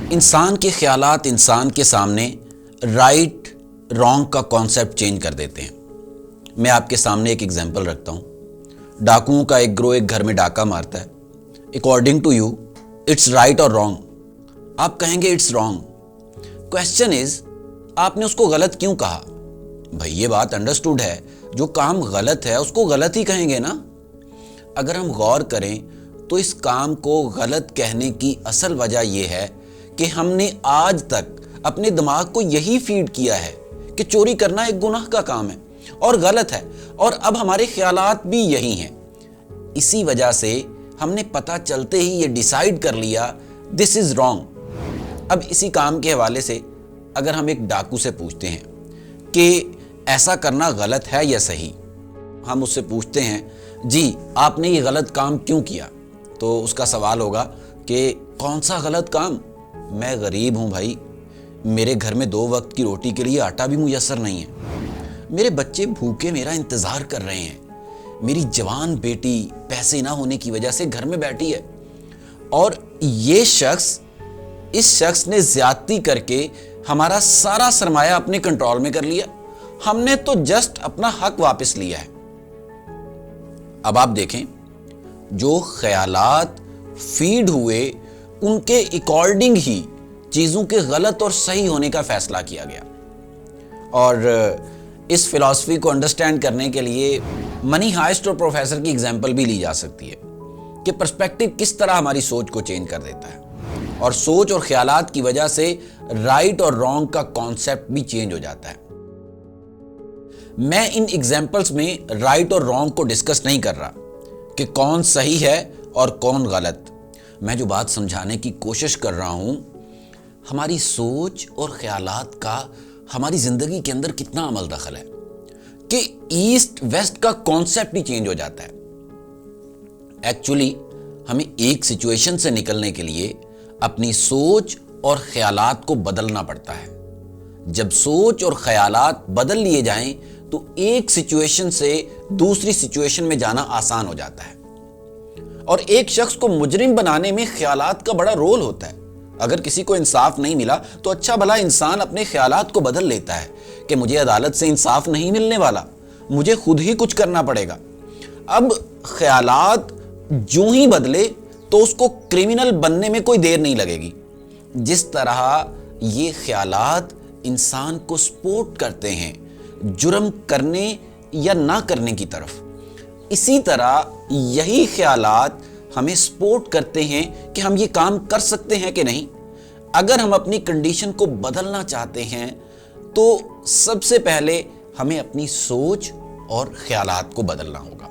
انسان کے خیالات انسان کے سامنے رائٹ رانگ کا کانسیپٹ چینج کر دیتے ہیں۔ میں آپ کے سامنے ایک ایگزامپل رکھتا ہوں۔ ڈاکوؤں کا ایک گروہ ایک گھر میں ڈاکہ مارتا ہے۔ According to you it's right اور رانگ؟ آپ کہیں گے اٹس رانگ۔ کویسچن از، آپ نے اس کو غلط کیوں کہا؟ بھائی یہ بات انڈرسٹوڈ ہے، جو کام غلط ہے اس کو غلط ہی کہیں گے نا۔ اگر ہم غور کریں تو اس کام کو غلط کہنے کی اصل وجہ یہ ہے کہ ہم نے آج تک اپنے دماغ کو یہی فیڈ کیا ہے کہ چوری کرنا ایک گناہ کا کام ہے اور غلط ہے، اور اب ہمارے خیالات بھی یہی ہیں۔ اسی وجہ سے ہم نے پتہ چلتے ہی یہ ڈیسائیڈ کر لیا دس از رانگ۔ اب اسی کام کے حوالے سے اگر ہم ایک ڈاکو سے پوچھتے ہیں کہ ایسا کرنا غلط ہے یا صحیح، ہم اس سے پوچھتے ہیں جی آپ نے یہ غلط کام کیوں کیا، تو اس کا سوال ہوگا کہ کون سا غلط کام؟ میں غریب ہوں بھائی، میرے گھر میں 2 وقت کی روٹی کے لیے آٹا بھی میسر نہیں ہے، میرے بچے بھوکے میرا انتظار کر رہے ہیں، میری جوان بیٹی پیسے نہ ہونے کی وجہ سے گھر میں بیٹھی ہے، اور یہ اس شخص نے زیادتی کر کے ہمارا سارا سرمایہ اپنے کنٹرول میں کر لیا، ہم نے تو جسٹ اپنا حق واپس لیا ہے۔ اب آپ دیکھیں، جو خیالات فیڈ ہوئے ان کے اکارڈنگ ہی چیزوں کے غلط اور صحیح ہونے کا فیصلہ کیا گیا۔ اور اس فلسفی کو انڈرسٹینڈ کرنے کے لیے منی ہائسٹ اور پروفیسر کی ایگزامپل بھی لی جا سکتی ہے کہ پرسپیکٹیو کس طرح ہماری سوچ کو چینج کر دیتا ہے، اور سوچ اور خیالات کی وجہ سے رائٹ اور رانگ کا کانسیپٹ بھی چینج ہو جاتا ہے۔ میں ان ایگزامپلز میں رائٹ اور رانگ کو ڈسکس نہیں کر رہا کہ کون صحیح ہے اور کون غلط۔ میں جو بات سمجھانے کی کوشش کر رہا ہوں، ہماری سوچ اور خیالات کا ہماری زندگی کے اندر کتنا عمل دخل ہے کہ ایسٹ ویسٹ کا کانسیپٹ ہی چینج ہو جاتا ہے۔ ایکچولی ہمیں ایک سچویشن سے نکلنے کے لیے اپنی سوچ اور خیالات کو بدلنا پڑتا ہے۔ جب سوچ اور خیالات بدل لیے جائیں تو ایک سچویشن سے دوسری سچویشن میں جانا آسان ہو جاتا ہے، اور ایک شخص کو مجرم بنانے میں خیالات کا بڑا رول ہوتا ہے۔ اگر کسی کو انصاف نہیں ملا تو اچھا بھلا انسان اپنے خیالات کو بدل لیتا ہے کہ مجھے عدالت سے انصاف نہیں ملنے والا، مجھے خود ہی کچھ کرنا پڑے گا۔ اب خیالات جو ہی بدلے تو اس کو کرمنل بننے میں کوئی دیر نہیں لگے گی۔ جس طرح یہ خیالات انسان کو سپورٹ کرتے ہیں جرم کرنے یا نہ کرنے کی طرف، اسی طرح یہی خیالات ہمیں سپورٹ کرتے ہیں کہ ہم یہ کام کر سکتے ہیں کہ نہیں۔ اگر ہم اپنی کنڈیشن کو بدلنا چاہتے ہیں تو سب سے پہلے ہمیں اپنی سوچ اور خیالات کو بدلنا ہوگا۔